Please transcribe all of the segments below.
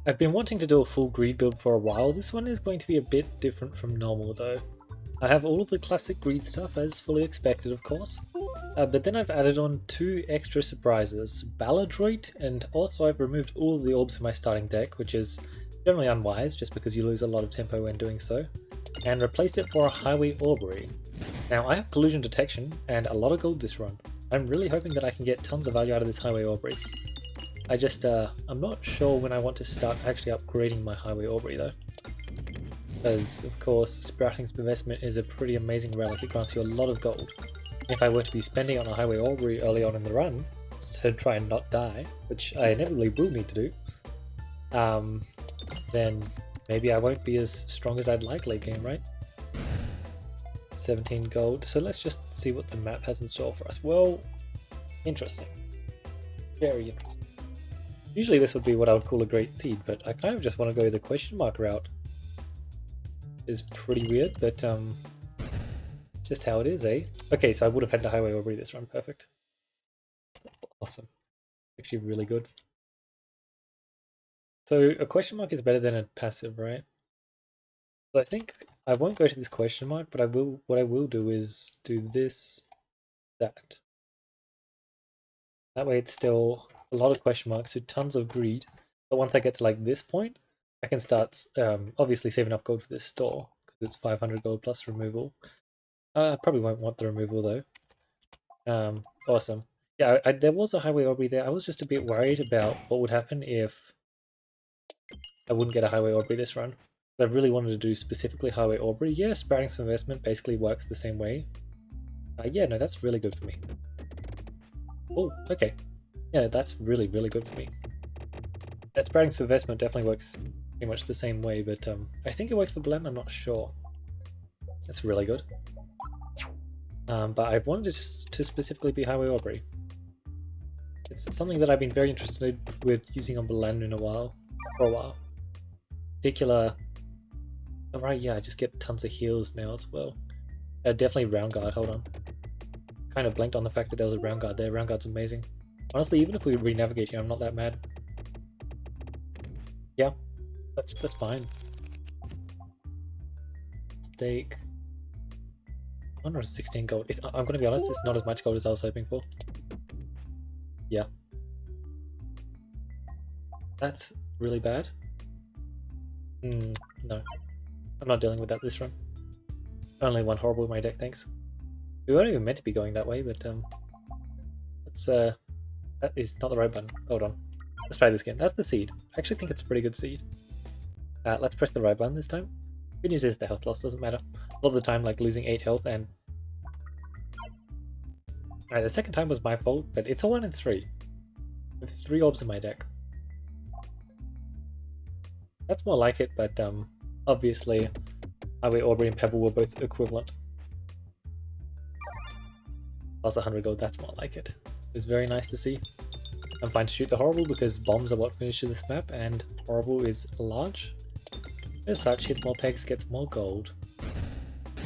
I've been wanting to do a full greed build for a while. This one is going to be a bit different from normal though. I have all of the classic greed stuff as fully expected, of course, but then I've added on two extra surprises, Balladroit, and also I've removed all of the orbs from my starting deck, which is generally unwise just because you lose a lot of tempo when doing so, and replaced it for a Highway Orberry. Now I have collusion detection and a lot of gold this run. I'm really hoping that I can get tons of value out of this Highway Orberry. I'm not sure when I want to start actually upgrading my Highway Orberry though. Because, of course, Sprouting's Investment is a pretty amazing relic, it grants you a lot of gold. If I were to be spending on a Highway Orberry early on in the run, to try and not die, which I inevitably will need to do, then maybe I won't be as strong as I'd like late game, right? 17 gold, so let's just see what the map has in store for us. Well, interesting. Very interesting. Usually this would be what I would call a great steed, but I kind of just want to go the question mark route. Is pretty weird, but just how it is, eh? Okay, so I would have had the Highway Orberry this run, perfect. Awesome. Actually really good. So a question mark is better than a passive, right? So I think I won't go to this question mark, but what I will do is do this, that. That way it's still a lot of question marks, so tons of greed. But once I get to like this point, I can start obviously save enough gold for this store, because it's 500 gold plus removal. I probably won't want the removal though. Awesome. Yeah, there was a Highway Orberry there. I was just a bit worried about what would happen if I wouldn't get a Highway Orberry this run. I really wanted to do specifically Highway Orberry. Yeah, Sprouting's Investment basically works the same way. Yeah, no, that's really good for me. Oh, okay. Yeah, that's really, really good for me. Sprouting's Investment definitely works pretty much the same way, but I think it works for Blend, I'm not sure. That's really good. But I wanted it to specifically be Highway Orberry. It's something that I've been very interested with using on Blend for a while. Particular... Oh right, yeah, I just get tons of heals now as well. Definitely Round Guard, hold on. Kind of blanked on the fact that there was a Round Guard there. Round Guard's amazing. Honestly, even if we re-navigate here, I'm not that mad. Yeah, that's fine. Stake. 116 gold. I'm gonna be honest, it's not as much gold as I was hoping for. Yeah. That's really bad. No. I'm not dealing with that this run. Only one horrible in my deck, thanks. We weren't even meant to be going that way, but that is not the right button. Hold on. Let's try this again. That's the seed. I actually think it's a pretty good seed. Let's press the right button this time. Good news is the health loss doesn't matter. A lot of the time, like losing 8 health and... Alright, the second time was my fault, but it's a 1 in 3. With 3 orbs in my deck. That's more like it, but obviously Highway Orberry and Pebble were both equivalent. Plus 100 gold, that's more like it. It's very nice to see. I'm fine to shoot the Horrible because bombs are what finishes this map, and Horrible is large. As such, hits more pegs, gets more gold.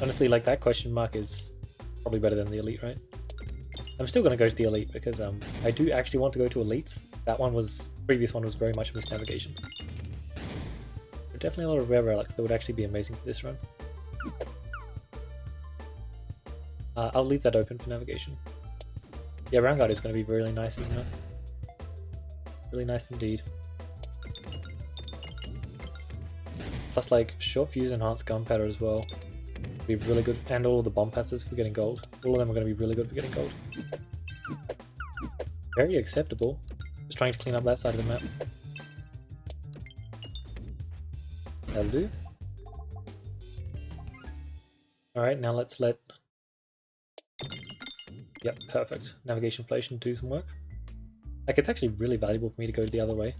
Honestly, like that question mark is probably better than the Elite, right? I'm still going to go to the Elite because I do actually want to go to Elites. Previous one was very much misnavigation. There are definitely a lot of rare relics that would actually be amazing for this run. I'll leave that open for navigation. Yeah, Round Guard is going to be really nice, isn't it? Really nice indeed. Plus, like, Short Fuse, Enhanced Gunpowder as well. Be really good, and all the bomb passives for getting gold. All of them are going to be really good for getting gold. Very acceptable. Just trying to clean up that side of the map. That'll do. Alright, now let's let... Yep, perfect. Navigation Inflation do some work. Like, it's actually really valuable for me to go the other way.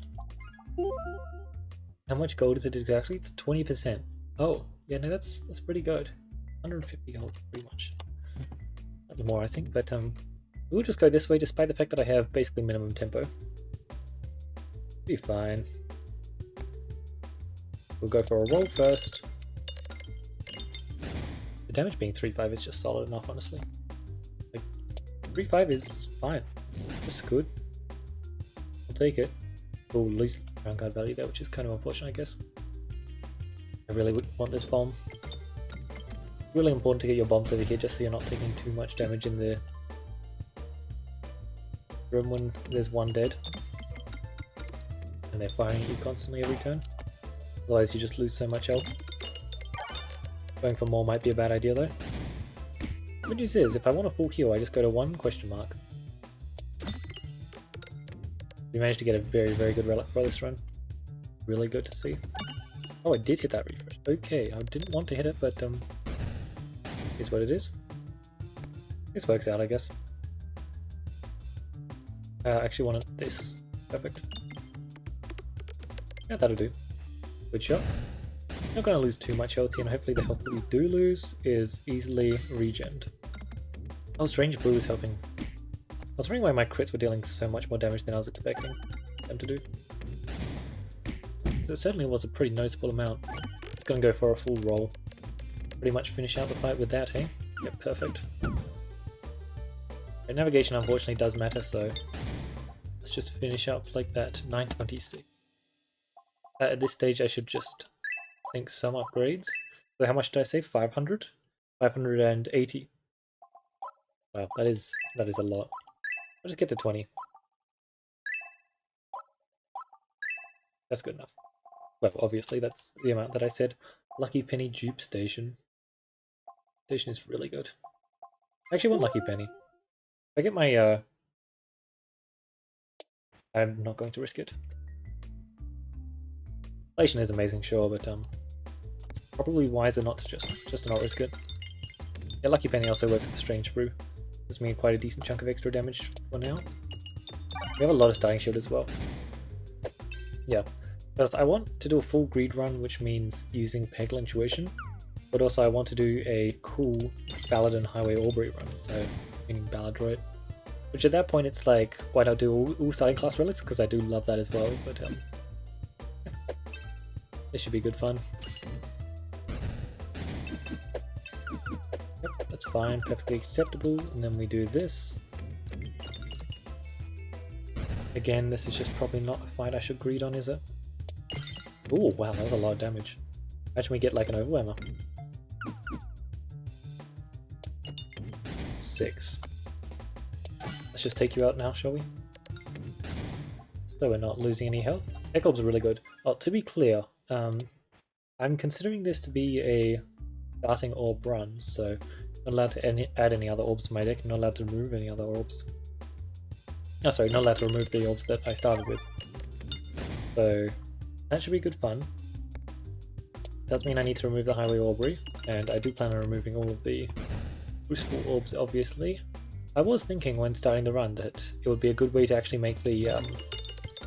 How much gold is it exactly? It's 20%. Oh, yeah, no, that's pretty good. 150 gold, pretty much. Not more, I think, but we'll just go this way despite the fact that I have basically minimum tempo. Be fine. We'll go for a roll first. The damage being 3-5 is just solid enough, honestly. Like, 3-5 is fine. Just good. I'll take it. We'll lose... round guard value there, which is kind of unfortunate, I guess. I really would want this bomb. Really important to get your bombs over here just so you're not taking too much damage in the room when there's one dead. And they're firing at you constantly every turn. Otherwise you just lose so much health. Going for more might be a bad idea though. Good news is, if I want a full heal, I just go to 1 question mark. We managed to get a very, very good relic for this run. Really good to see. Oh, I did hit that refresh. Okay, I didn't want to hit it, but is what it is. This works out, I guess. I actually wanted this. Perfect. Yeah, that'll do. Good shot. Not going to lose too much health here, and hopefully the health that we do lose is easily regened. Oh, Strange Brew is helping. I was wondering why my crits were dealing so much more damage than I was expecting them to do. So it certainly was a pretty noticeable amount. Just gonna go for a full roll. Pretty much finish out the fight with that, hey? Yep, perfect. And navigation unfortunately does matter, so let's just finish up like that. 926. At this stage I should just think some upgrades. So how much did I say? 500? 580. Wow, that is a lot. I'll just get to 20. That's good enough. Well, obviously that's the amount that I said. Lucky Penny Dupe Station. Station is really good. I actually want Lucky Penny. If I get my I'm not going to risk it. Station is amazing, sure, but it's probably wiser not to just not risk it. Yeah, Lucky Penny also works the Strange Brew. Gives me quite a decent chunk of extra damage for now. We have a lot of starting shield as well. Yeah, because I want to do a full greed run, which means using Peglin Tuition, but also I want to do a cool Ballad and Highway Orberry run, so meaning Ballad Droid. Which at that point it's like, why not do all starting class relics, because I do love that as well, but yeah. This should be good fun. Yep, that's fine, perfectly acceptable, and then we do this. Again, this is just probably not a fight I should greed on, is it? Oh wow, that was a lot of damage. Imagine we get like an overwhelmer. 6. Let's just take you out now, shall we? So we're not losing any health. Tech Orbs are really good. Oh, to be clear, I'm considering this to be a starting orb run, so not allowed to add any other orbs to my deck, not allowed to remove any other orbs. Oh, sorry, not allowed to remove the orbs that I started with. So that should be good fun. Does mean I need to remove the Highway Orberry, and I do plan on removing all of the Crucible orbs, obviously. I was thinking when starting the run that it would be a good way to actually make the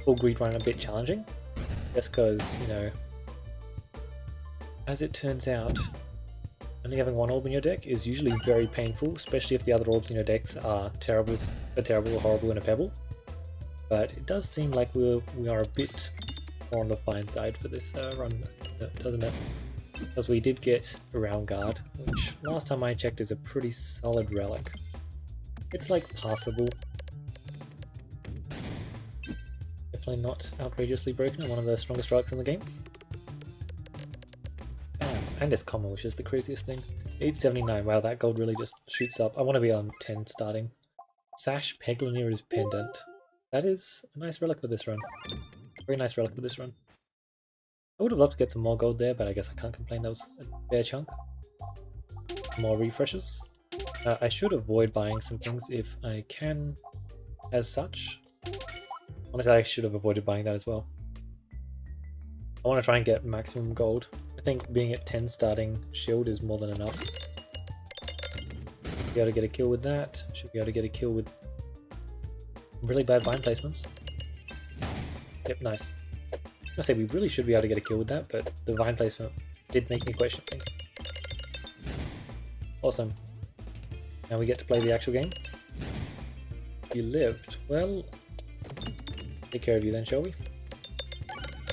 full greed run a bit challenging, just because, you know, as it turns out, only having one orb in your deck is usually very painful, especially if the other orbs in your decks are terrible, horrible, and a pebble. But it does seem like we are a bit more on the fine side for this run, doesn't it? Because we did get a round guard, which last time I checked is a pretty solid relic. It's like passable. Definitely not outrageously broken, and one of the strongest relics in the game. And it's common, which is the craziest thing. 879, wow, that gold really just shoots up. I want to be on 10 starting. Sash Peglin Pendant. That is a nice relic for this run. Very nice relic for this run. I would have loved to get some more gold there, but I guess I can't complain, that was a fair chunk. More refreshes. I should avoid buying some things if I can, as such. Honestly, I should have avoided buying that as well. I want to try and get maximum gold. I think being at 10 starting shield is more than enough. Should be able to get a kill with that. Should be able to get a kill with really bad vine placements. Yep, nice. I say we really should be able to get a kill with that, but the vine placement did make me question things. Awesome. Now we get to play the actual game. You lived. Well, take care of you then, shall we?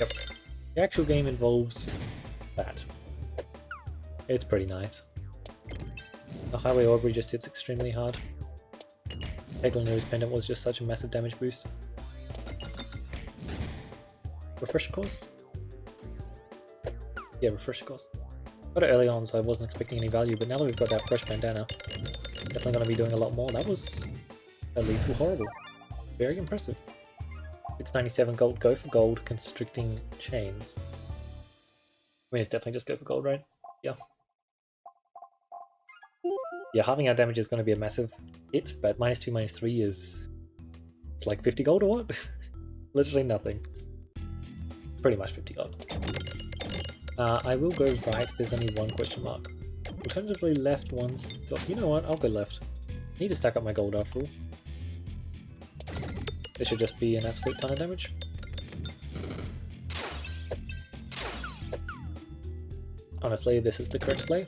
Yep. The actual game involves that. It's pretty nice. The Highway Orberry just hits extremely hard. Peglin Pendant was just such a massive damage boost. refresher course? Yeah, refresher course. Got it early on, so I wasn't expecting any value, but now that we've got that fresh bandana, definitely going to be doing a lot more. That was a lethal horrible. Very impressive. 697 gold, go for gold, constricting chains. I mean, it's definitely just go for gold, right? Yeah. Yeah, halving our damage is going to be a massive hit, but -2, -3 is... It's like 50 gold or what? Literally nothing. Pretty much 50 gold. I will go right, there's only one question mark. Alternatively left one stop. You know what, I'll go left. I need to stack up my gold after all. This should just be an absolute ton of damage. Honestly, this is the correct play.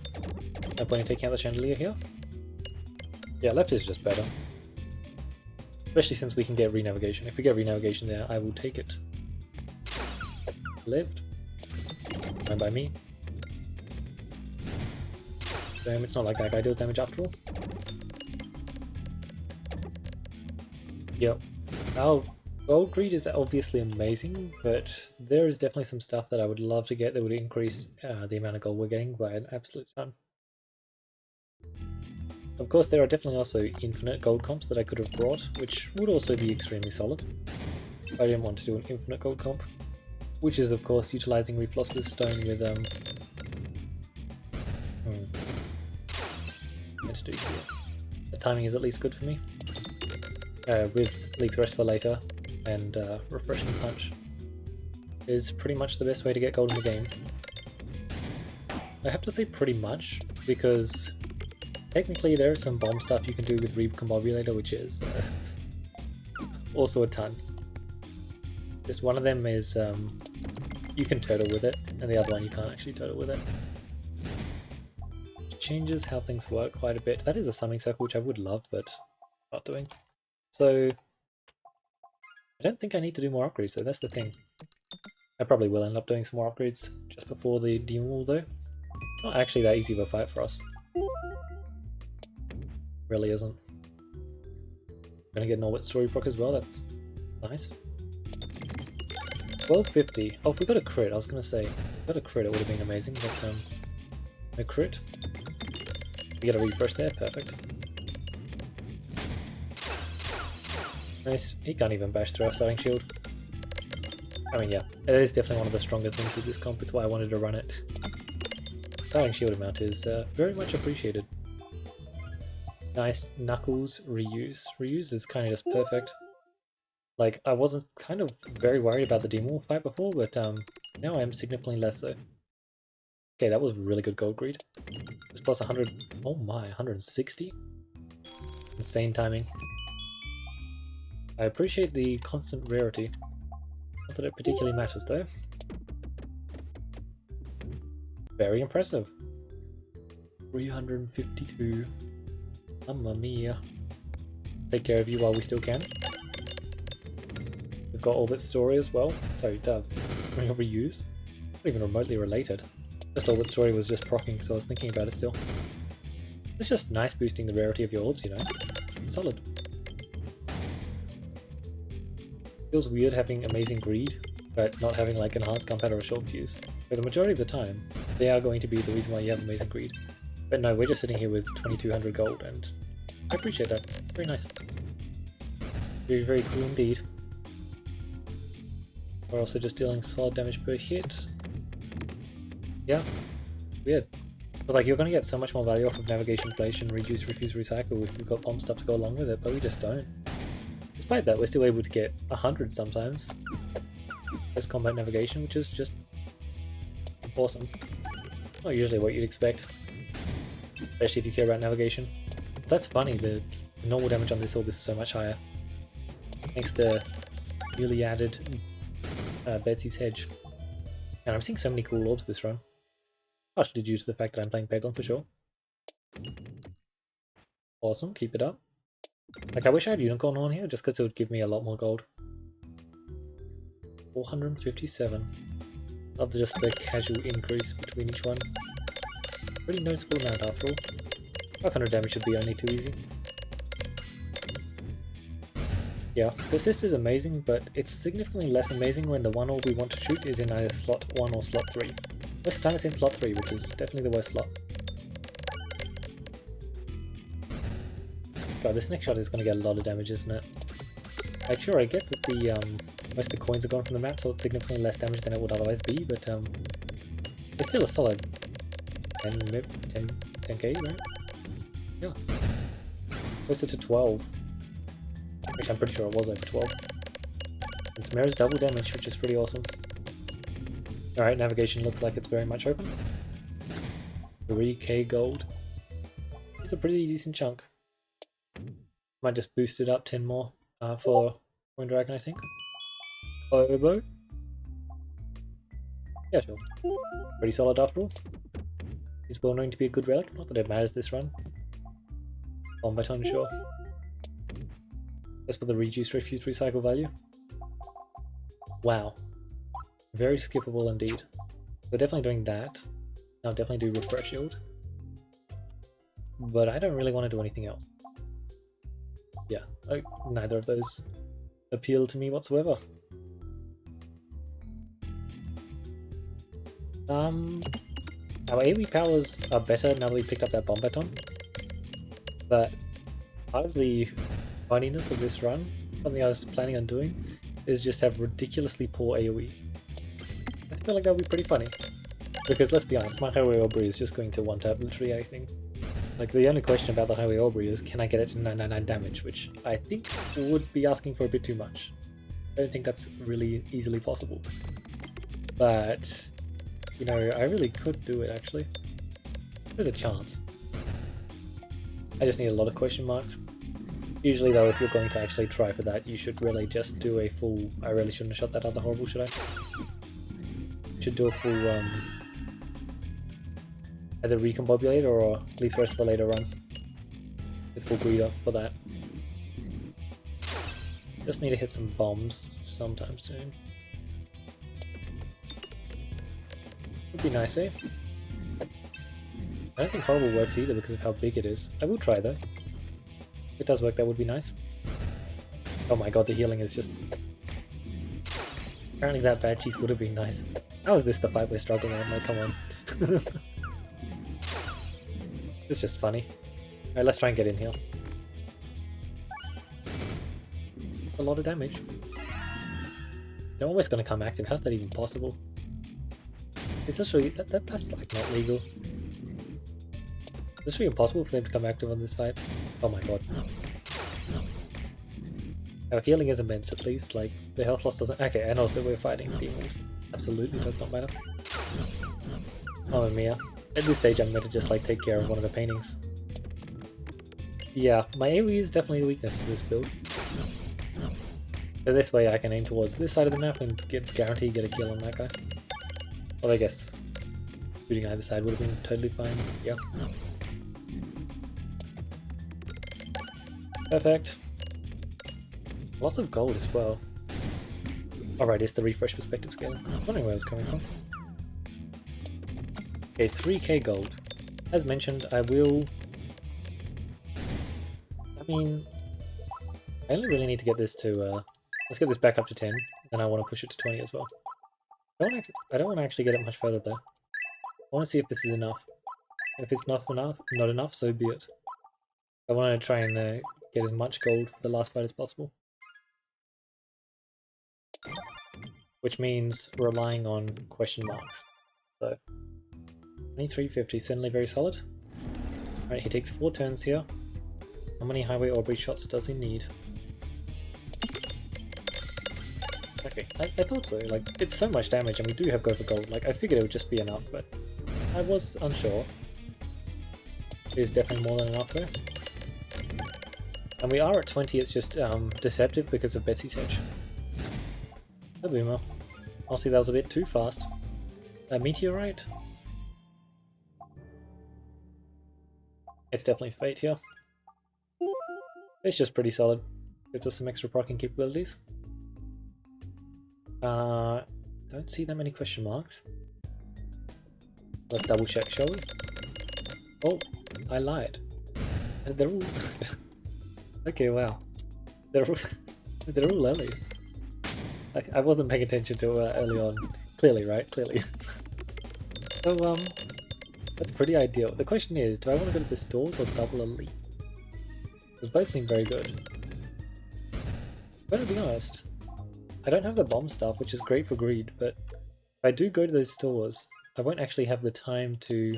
No point in taking out the chandelier here. Yeah, left is just better. Especially since we can get renavigation. If we get renavigation there, I will take it. Left. Fine by me. Damn, it's not like that guy deals damage after all. Yep. Our gold greed is obviously amazing, but there is definitely some stuff that I would love to get that would increase the amount of gold we're getting by an absolute ton. Of course, there are definitely also infinite gold comps that I could have brought, which would also be extremely solid. I didn't want to do an infinite gold comp, which is of course utilizing Philosopher's Stone with to do here. The timing is at least good for me. With League's Rest for later and Refreshing Punch is pretty much the best way to get gold in the game. I have to say pretty much, because technically there is some bomb stuff you can do with Recombobulator, which is also a ton. Just one of them is you can turtle with it, and the other one you can't actually turtle with it. It changes how things work quite a bit. That is a summoning circle, which I would love, but not doing. So I don't think I need to do more upgrades, though. That's the thing. I probably will end up doing some more upgrades just before the Demon Wall, though. Not actually that easy of a fight for us. Really isn't. Gonna get an Orbit Story proc as well, that's nice. 1250. Oh, if we got a crit, I was gonna say, if we got a crit it would have been amazing, but no crit. We get a refresh there, perfect. Nice, he can't even bash through our starting shield. I mean, yeah, it is definitely one of the stronger things with this comp, it's why I wanted to run it. Starting shield amount is very much appreciated. Nice, Knuckles, reuse. Reuse is kind of just perfect. Like, I wasn't kind of very worried about the Demon Wolf fight before, but now I am significantly less so. Okay, that was really good gold greed. It's plus 100, oh my, 160? Insane timing. I appreciate the constant rarity. Not that it particularly matters though. Very impressive. 352. Mamma mia. Take care of you while we still can. We've got Orbit Story as well. Sorry, reuse. Not even remotely related. Just Orbit Story was just proccing, so I was thinking about it still. It's just nice boosting the rarity of your orbs, you know. Solid. Feels weird having amazing greed, but not having like enhanced gunpowder or short fuse. Because the majority of the time, they are going to be the reason why you have amazing greed. But no, we're just sitting here with 2200 gold, and I appreciate that. Very nice. Very, very cool indeed. We're also just dealing solid damage per hit. Yeah, weird. But like, you're going to get so much more value off of Navigation, Inflation, Reduce, Refuse, Recycle if you've got bomb stuff to go along with it, but we just don't. Despite that, we're still able to get 100 sometimes. Post-combat navigation, which is just awesome. Not usually what you'd expect, especially if you care about navigation. That's funny, the normal damage on this orb is so much higher. Thanks to the newly added Betsy's Hedge. And I'm seeing so many cool orbs this run. Partially due to the fact that I'm playing Peglin for sure. Awesome, keep it up. Like, I wish I had Unicorn on here, just because it would give me a lot more gold. 457. Love just the casual increase between each one. Pretty noticeable amount after all. 500 damage should be only too easy. Yeah, Persist is amazing, but it's significantly less amazing when the one orb we want to shoot is in either slot 1 or slot 3. Most of the time it's in slot 3, which is definitely the worst slot. God, this next shot is going to get a lot of damage, isn't it? Like, sure, I get that the most of the coins are gone from the map, so it's significantly less damage than it would otherwise be, but it's still a solid 10k, right? Yeah. Closer to 12. Actually, I'm pretty sure it was over 12. And Smear's double damage, which is pretty awesome. Alright, navigation looks like it's very much open. 3k gold. It's a pretty decent chunk. Might just boost it up 10 more for Coin Dragon, I think. Oboe? Yeah, sure. Pretty solid after all. He's well known to be a good relic, not that it matters this run. Bombaton, sure. Just for the reduced refuse recycle value. Wow. Very skippable indeed. We're definitely doing that. I'll definitely do Refresh Yield. But I don't really want to do anything else. Yeah, neither of those appeal to me whatsoever. Our AoE powers are better now that we picked up that bomb baton. But part of the funniness of this run, something I was planning on doing, is just have ridiculously poor AoE. I feel like that would be pretty funny. Because let's be honest, my Highway Orberry is just going to one-tap literally anything. Like, the only question about the Highway Orberry is, can I get it to 999 damage, which I think would be asking for a bit too much. I don't think that's really easily possible. But, you know, I really could do it, actually. There's a chance. I just need a lot of question marks. Usually, though, if you're going to actually try for that, you should really just do a full... I really shouldn't have shot that other horrible, should I? Should do a full, either Recombobulator or at least rest for later run. With full greed up for that. Just need to hit some bombs sometime soon. Would be nice, eh? I don't think horrible works either because of how big it is. I will try though. If it does work, that would be nice. Oh my god, the healing is just... Apparently that bad cheese would have been nice. How is this the fight we're struggling at? Like, come on. It's just funny. Alright, let's try and get in here. A lot of damage. They're always going to come active. How's that even possible? It's actually... that's like not legal. Is it really impossible for them to come active on this fight? Oh my god. Our healing is immense at least, like, the health loss doesn't... Okay, and also we're fighting demons. Absolutely does not matter. Oh Mia. At this stage I'm going to just like take care of one of the paintings. Yeah, my AoE is definitely a weakness to this build. So this way I can aim towards this side of the map and guarantee get a kill on that guy. Well, I guess shooting either side would have been totally fine. Yeah. Perfect. Lots of gold as well. Alright, it's the refresh perspective scale. I was wondering where it was coming from. Okay, 3k gold. As mentioned, I will... I mean... I only really need to get this to... Let's get this back up to 10, then I want to push it to 20 as well. I don't want to actually get it much further though. I want to see if this is enough. If it's not enough, so be it. I want to try and get as much gold for the last fight as possible. Which means relying on question marks. So, 2350, certainly very solid. Alright, he takes 4 turns here. How many Highway Orberry shots does he need? Okay, I thought so. Like, it's so much damage and we do have go for gold. Like, I figured it would just be enough, but I was unsure. It is definitely more than enough though. And we are at 20, it's just deceptive because of Betsy's Hedge. The boomer. Honestly, that was a bit too fast. A meteorite? It's definitely Fate here. It's just pretty solid. Gives us some extra proccing capabilities. Don't see that many question marks. Let's double check, shall we? Oh, I lied. They're all... Okay, wow. They're all... They're all early. I wasn't paying attention to early on. Clearly, right? Clearly. So, that's pretty ideal. The question is, do I want to go to the stores or double elite? Because both seem very good. But to be honest, I don't have the bomb stuff, which is great for greed, but if I do go to those stores, I won't actually have the time to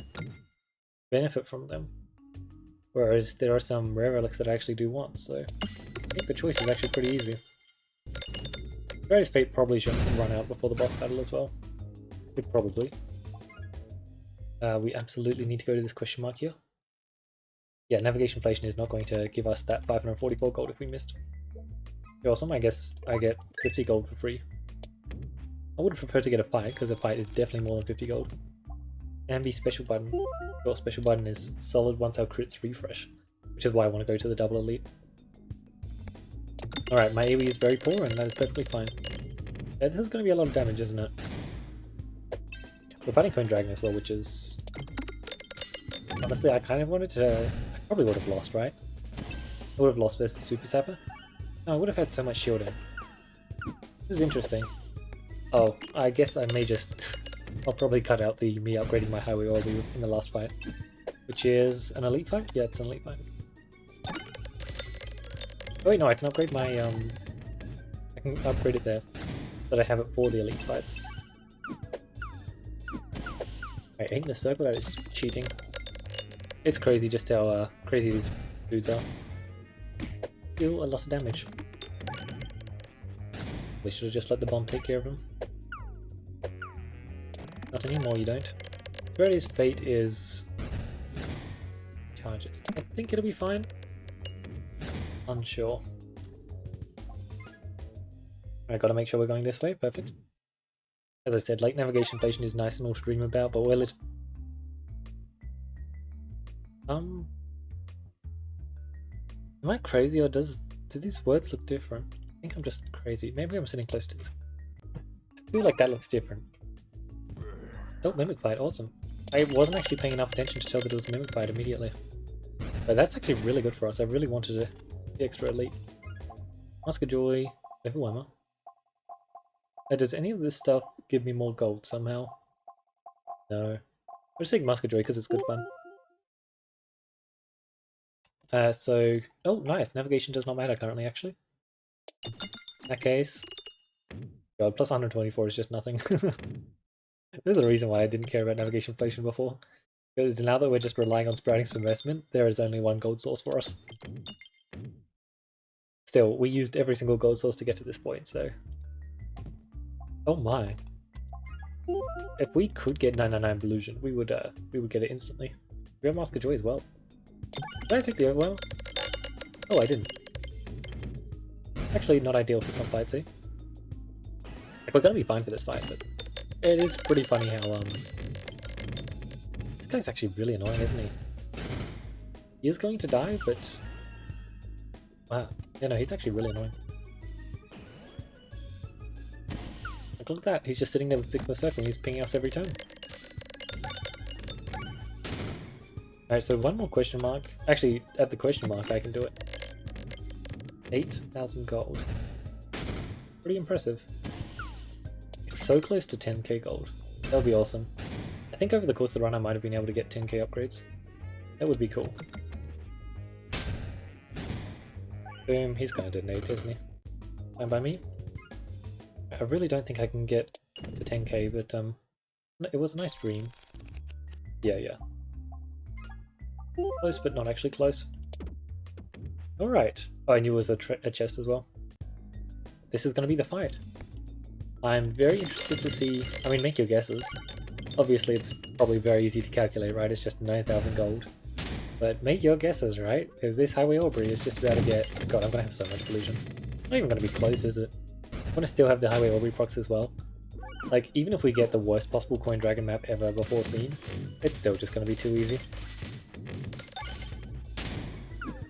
benefit from them. Whereas there are some rare relics that I actually do want, so I think the choice is actually pretty easy. Various Fate probably shouldn't run out before the boss battle as well. Probably. We absolutely need to go to this question mark here. Yeah, navigation inflation is not going to give us that 544 gold if we missed. Awesome, I guess I get 50 gold for free. I would prefer to get a fight, because a fight is definitely more than 50 gold. And the special button. Your special button is solid once our crits refresh, which is why I want to go to the double elite. Alright, my AoE is very poor, and that is perfectly fine. Yeah, this is going to be a lot of damage, isn't it? We're fighting Twin Dragon as well, which is... Honestly, I kind of wanted to... I probably would have lost, right? I would have lost versus Super Sapper. No, I would have had so much shielding. This is interesting. Oh, I guess I may just... I'll probably cut out the me upgrading my Highway Orberry in the last fight. Which is an elite fight? Yeah, it's an elite fight. Oh wait, no, I can upgrade my... I can upgrade it there. But I have it for the elite fights. Right, aim the circle, that is cheating. It's crazy just how crazy these dudes are. Deal a lot of damage. We should have just let the bomb take care of him. Not anymore, you don't. Severity's fate is... charges. I think it'll be fine. Unsure. I gotta make sure we're going this way, perfect. As I said, like, navigation inflation is nice and all to dream about, but will it... Am I crazy, or do these words look different? I think I'm just crazy. Maybe I'm sitting close to this. I feel like that looks different. Oh, Mimic Fight, awesome. I wasn't actually paying enough attention to tell that it was a Mimic Fight immediately. But that's actually really good for us. I really wanted the extra elite. Mask of Joy, overwhelmer. Does any of this stuff give me more gold somehow? No. I'm just taking Mask of Joy because it's good fun. Oh, nice. Navigation does not matter currently, actually. In that case, God, plus 124 is just nothing. There's a reason why I didn't care about navigation inflation before. Because now that we're just relying on Sproutings for investment, there is only one gold source for us. Still, we used every single gold source to get to this point, so... Oh my. If we could get 999 Delusion, we would get it instantly. We have Mask of Joy as well. Did I take the overwhelm? Oh, I didn't. Actually, not ideal for some fights, eh? We're gonna be fine for this fight, but it is pretty funny how, this guy's actually really annoying, isn't he? He is going to die, but... Wow. Yeah, no, he's actually really annoying. Look at that, he's just sitting there with 6 more circle and he's pinging us every turn. Alright, so one more question mark. Actually, at the question mark I can do it. 8,000 gold. Pretty impressive. It's so close to 10k gold. That would be awesome. I think over the course of the run I might have been able to get 10k upgrades. That would be cool. Boom, he's gonna detonate, isn't he? Fine by me. I really don't think I can get to 10k, but it was a nice dream. Yeah. Close, but not actually close. Alright. Oh, I knew it was a chest as well. This is going to be the fight. I'm very interested to see... I mean, make your guesses. Obviously, it's probably very easy to calculate, right? It's just 9,000 gold. But make your guesses, right? Because this Highway Orberry is just about to get... God, I'm going to have so much illusion. Not even going to be close, is it? I'm going to still have the Highway Orberry procs as well. Like, even if we get the worst possible Coin Dragon map ever before seen, it's still just going to be too easy.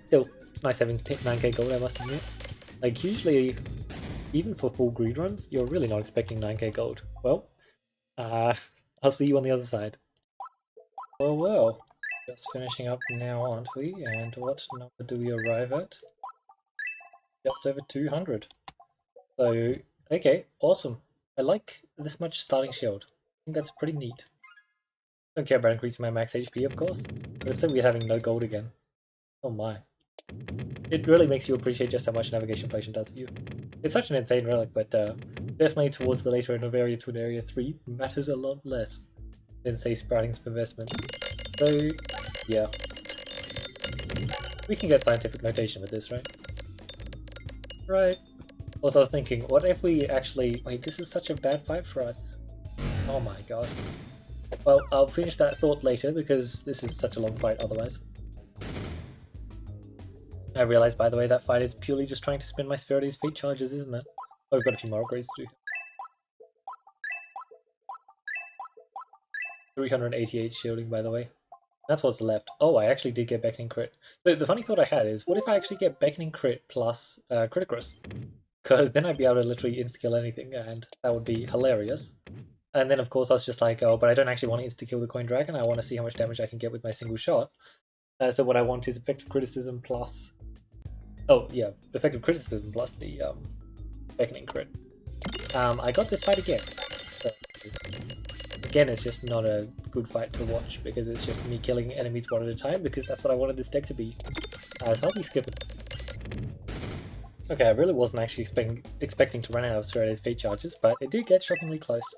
Still, it's nice having 9k gold, I must admit. Like, usually, even for full greed runs, you're really not expecting 9k gold. Well, I'll see you on the other side. Well, just finishing up now, aren't we? And what number do we arrive at? Just over 200. So, okay, awesome. I like this much starting shield. I think that's pretty neat. Don't care about increasing my max HP, of course, but it's so weird having no gold again. Oh my. It really makes you appreciate just how much navigation inflation does for you. It's such an insane relic, but definitely towards the later end of Area 2 and Area 3 matters a lot less than, say, Sprouting's investment. So, yeah. We can get scientific notation with this, right? Right. Also, I was thinking, what if we actually... Wait, this is such a bad fight for us. Oh my god. Well, I'll finish that thought later because this is such a long fight otherwise. I realized, by the way, that fight is purely just trying to spin my Spherades fate charges, isn't it? Oh, we've got a few more upgrades to do. 388 shielding, by the way. That's what's left. Oh, I actually did get Beckoning Crit. So the funny thought I had is, what if I actually get Beckoning Crit plus Criticus? Because then I'd be able to literally insta-kill anything, and that would be hilarious. And then, of course, I was just like, oh, but I don't actually want to insta-kill the Coin Dragon. I want to see how much damage I can get with my single shot. So what I want is Effective Criticism plus... Oh, yeah, Effective Criticism plus the Beckoning Crit. I got this fight again. So, again, it's just not a good fight to watch because it's just me killing enemies one at a time because that's what I wanted this deck to be. So I'll be skipping. Okay, I really wasn't actually expecting to run out of Spherades Fate charges, but it did get shockingly close.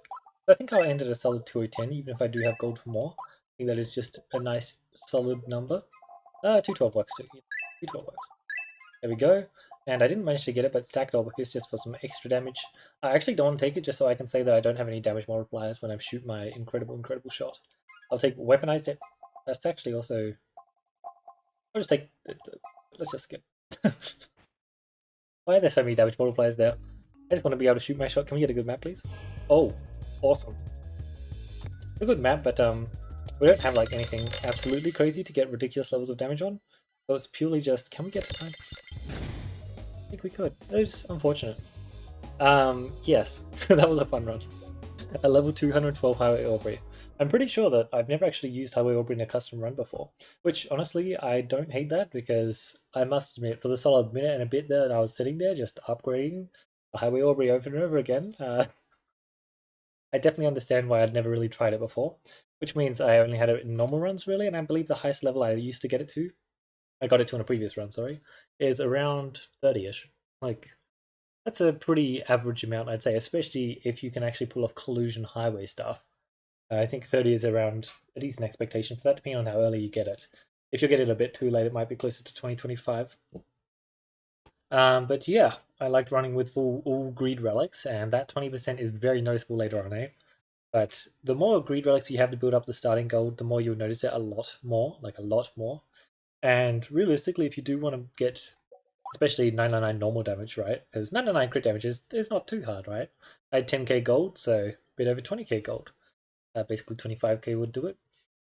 So I think I'll end at a solid 210, even if I do have gold for more. I think that is just a nice, solid number. 212 works too. 212 works. There we go. And I didn't manage to get it, but stacked Orbicus just for some extra damage. I actually don't want to take it just so I can say that I don't have any damage multipliers when I shoot my incredible shot. I'll take weaponized it. That's actually also... I'll just take... Let's just skip. Why are there so many damage multipliers there? I just want to be able to shoot my shot. Can we get a good map, please? Oh, awesome. It's a good map, but we don't have like anything absolutely crazy to get ridiculous levels of damage on. So it's purely just, can we get to sign? I think we could. It's unfortunate. Yes, that was a fun run. A level 212 Highway Orberry. I'm pretty sure that I've never actually used Highway Orberry in a custom run before, which honestly, I don't hate that because I must admit, for the solid minute and a bit there that I was sitting there just upgrading the Highway Orberry over and over again, I definitely understand why I'd never really tried it before, which means I only had it in normal runs really, and I believe the highest level I used to get it to, I got it to in a previous run, sorry, is around 30-ish. Like, that's a pretty average amount, I'd say, especially if you can actually pull off collusion highway stuff. I think 30 is around a decent expectation for that, depending on how early you get it. If you get it a bit too late, it might be closer to 2025. But yeah, I liked running with all greed relics, and that 20% is very noticeable later on, eh? But the more greed relics you have to build up the starting gold, the more you'll notice it a lot more, like a lot more. And realistically, if you do want to get, especially 999 normal damage, right? Because 999 crit damage is not too hard, right? I had 10k gold, so a bit over 20k gold. Basically 25k would do it,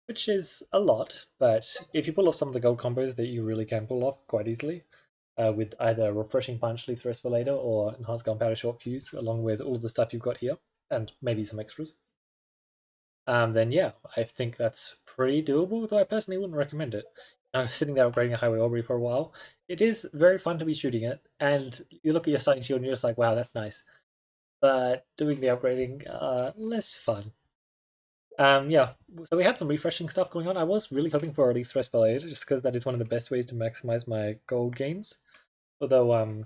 which is a lot, but if you pull off some of the gold combos that you really can pull off quite easily, with either Refreshing Punch, Lethal Rest for later, or Enhanced Gunpowder Short Fuse, along with all the stuff you've got here, and maybe some extras, then yeah, I think that's pretty doable, though I personally wouldn't recommend it. I was sitting there upgrading a Highway Orberry for a while. It is very fun to be shooting it, and you look at your starting shield and you're just like, wow, that's nice. But doing the upgrading, less fun. Yeah, so we had some refreshing stuff going on. I was really hoping for a release rest for later, just because that is one of the best ways to maximize my gold gains. Although,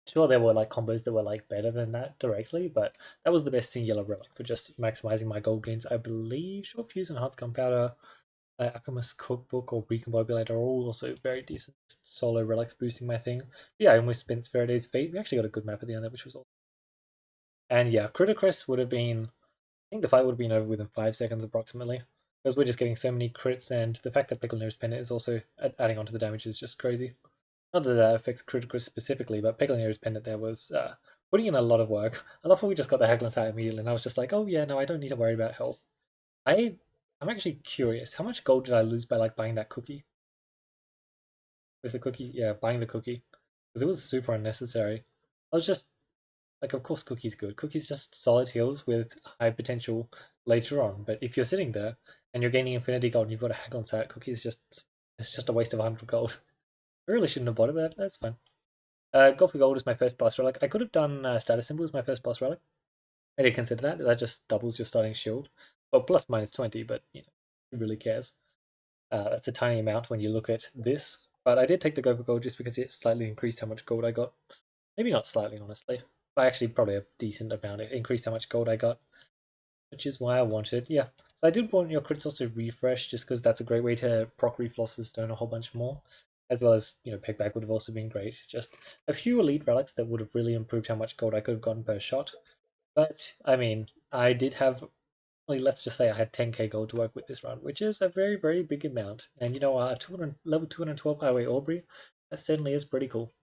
sure, there were like combos that were like better than that directly, but that was the best singular relic for just maximizing my gold gains. I believe Short Fuse and Enhanced Gunpowder, Alchemist Cookbook, or Recombobulate are all also very decent solo relics boosting my thing. But yeah, I almost spent Faraday's Fate. We actually got a good map at the end of it, which was awesome. And yeah, Criticrest would have been, I think the fight would have been over within 5 seconds approximately. Because we're just getting so many crits, and the fact that Peglin Pendant is also adding on to the damage is just crazy. Not that that affects Criticus specifically, but Peglin Pendant there was putting in a lot of work. I love how we just got the Haglin's Hat immediately, and I was just like, oh yeah, no, I don't need to worry about health. I'm actually curious, how much gold did I lose by like buying that cookie? Was the cookie? Yeah, buying the cookie. Because it was super unnecessary. I was just like, of course, Cookie's good. Cookie's just solid heals with high potential later on. But if you're sitting there and you're gaining infinity gold and you've got a Hagglon Sat, Cookie's just, it's just a waste of 100 gold. I really shouldn't have bought it, but that's fine. Gold for gold is my first boss relic. I could have done status symbol as my first boss relic. I did consider that. That just doubles your starting shield. Well, plus minus 20, but who really cares? That's a tiny amount when you look at this. But I did take the gold for gold just because it slightly increased how much gold I got. Maybe not slightly, honestly. But actually, probably a decent amount. It increased how much gold I got, which is why I wanted. Yeah. So I did want your crits also refresh, just because that's a great way to proc reflosses stone a whole bunch more, as well as Pegback would have also been great. Just a few elite relics that would have really improved how much gold I could have gotten per shot. But I mean, I did have. Let's just say I had 10k gold to work with this run, which is a very, very big amount. And level 212 Highway Orberry, that certainly is pretty cool.